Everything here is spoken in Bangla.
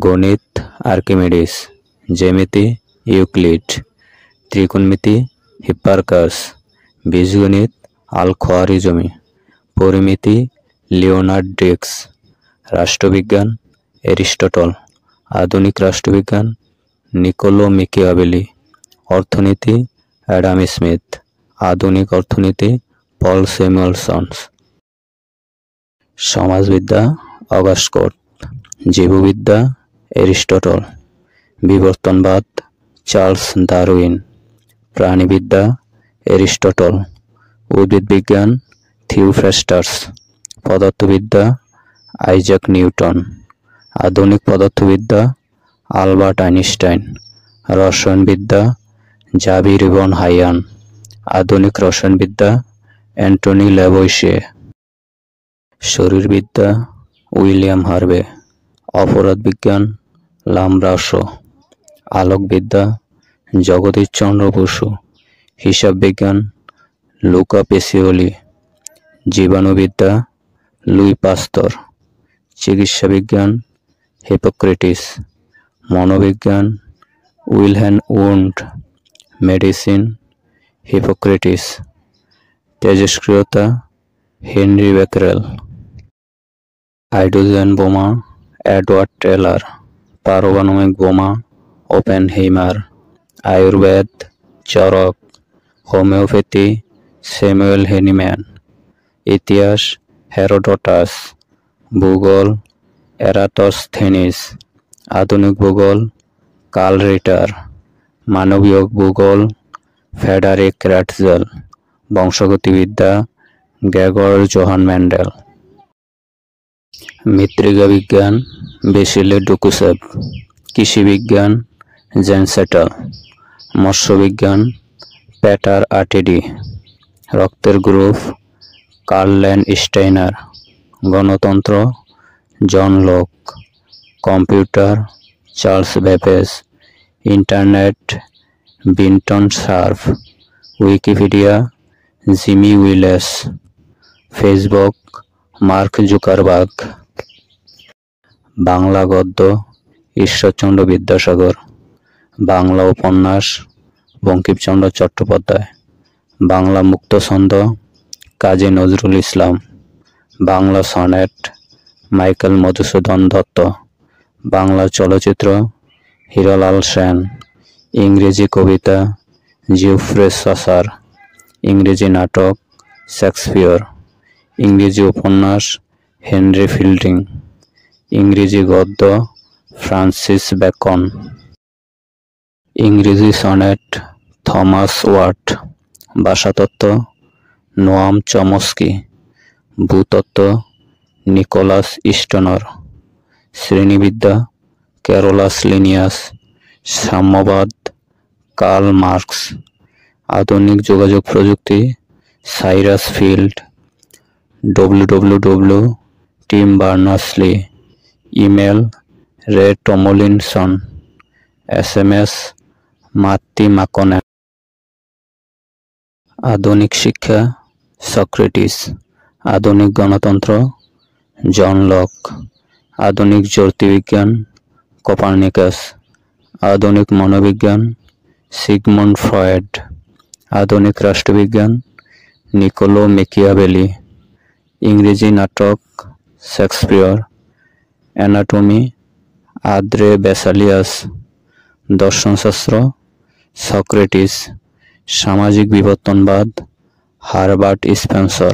গণিত আর্কিমিডিস, জ্যামিতি ইউক্লিড, ত্রিকোণমিতি হিপ্পারকাস, বীজগণিত আল-খোয়ারিজমি, পরিমিতি লিওনার্ড-ডিক্স, রাষ্ট্রবিজ্ঞান এরিস্টটল, আধুনিক রাষ্ট্রবিজ্ঞান নিকোলো মিকিয়াভেলি, অর্থনীতি অ্যাডাম স্মিথ, আধুনিক অর্থনীতি পল স্যামুয়েলসন, সমাজবিদ্যা অগাস্ট কোট, জীববিদ্যা এরিস্টটল, বিবর্তনবাদ চার্লস ডারউইন, প্রাণিবিদ্যা এরিস্টটল, উদ্ভিদবিজ্ঞান থিওফ্রাস্টাস, পদার্থবিদ্যা আইজাক নিউটন, আধুনিক পদার্থবিদ্যা আলবার্ট আইনস্টাইন, রসায়নবিদ্যা জাভির ইবন হাইয়ান, আধুনিক রসায়নবিদ্যা অ্যান্টনি ল্যাভোইসিয়ে, শরীরবিদ্যা উইলিয়াম হার্ভে, অপরাধবিজ্ঞান লামব্রাসো, আলোকবিদ্যা জগদীশচন্দ্র বসু, হিসাববিজ্ঞান লুকা পেসিওলি, জীবাণুবিদ্যা লুই পাস্তর, চিকিৎসাবিজ্ঞান হিপোক্রেটিস, মনোবিজ্ঞান উইলহেম উন্ড, মেডিসিন হিপোক্রেটিস, তেজস্ক্রিয়তা হেনরি বেকেরেল, হাইড্রোজেন বোমা এডওয়ার্ড টেলর, পারমাণবিক বোমা Oppenheimer, Ayurveda Charaka, homeopathy Samuel Hahnemann, ইতিহাস হেরোডোটাস, ভূগোল এরাতোস্থেনিস, আধুনিক ভূগোল কার্ল রিটার, মানবীয় ভূগোল ফ্রেডারিক রাটজেল, বংশগতিবিদ্যা গ্রেগর জোহান মেন্ডেল, মৃত্তিকা বিজ্ঞান বেসিলে ডুকুসেভ, কৃষিবিজ্ঞান জেন সেটল, মৎস্যবিজ্ঞান পেটার আটেডি, রক্তের গ্রুপ কার্ল ল্যান্ডস্টাইনার, গণতন্ত্র John Locke, computer Charles Babbage, internet Vinton Cerf, Wikipedia Jimmy Wales, Facebook Mark Zuckerberg, Bangla গদ্য ঈশ্বরচন্দ্র বিদ্যাসাগর, বাংলা উপন্যাস বঙ্কিমচন্দ্র চট্টোপাধ্যায়, বাংলা মুক্তছন্দ কাজী নজরুল ইসলাম, বাংলা সনেট মাইকেল মধুসূদন দত্ত, বাংলা চলচ্চিত্র হিরোলাল সেন, ইংরেজি কবিতা জিওফ্রে চসার, ইংরেজি নাটক শেক্সপিয়র, ইংরেজি উপন্যাস হেনরি ফিল্ডিং, ইংরেজি গদ্য ফ্রান্সিস বেকন, ইংরেজি সনেট থমাস ওয়াট, ভাষাতত্ত্ব নোয়াম চমস্কি, ভূতত্ত্ব নিকোলাস স্টোনার, শ্রেণীবিদ্যা ক্যারোলাস লিনিয়াস, সাম্যবাদ কার্ল মার্কস, আধুনিক যোগাযোগ প্রযুক্তি Cyrus Field, www Tim Berners-Lee, email Ray Tomlinson, SMS Matti Makkonen, আধুনিক শিক্ষা সক্রেটিস, আধুনিক গণতন্ত্র জন লক, আধুনিক জ্যোতির্বিজ্ঞান কোপার্নিকাস, আধুনিক মনোবিজ্ঞান সিগমুন্ড ফ্রয়েড, আধুনিক রাষ্ট্রবিজ্ঞান নিকোলো মিকিয়াভেলি, ইংরেজি নাটক শেক্সপিয়র, অ্যানাটমি আদ্রে বেসালিয়াস, দর্শনশাস্ত্র সক্রেটিস, সামাজিক বিবর্তনবাদ হারবার্ট স্পেন্সর।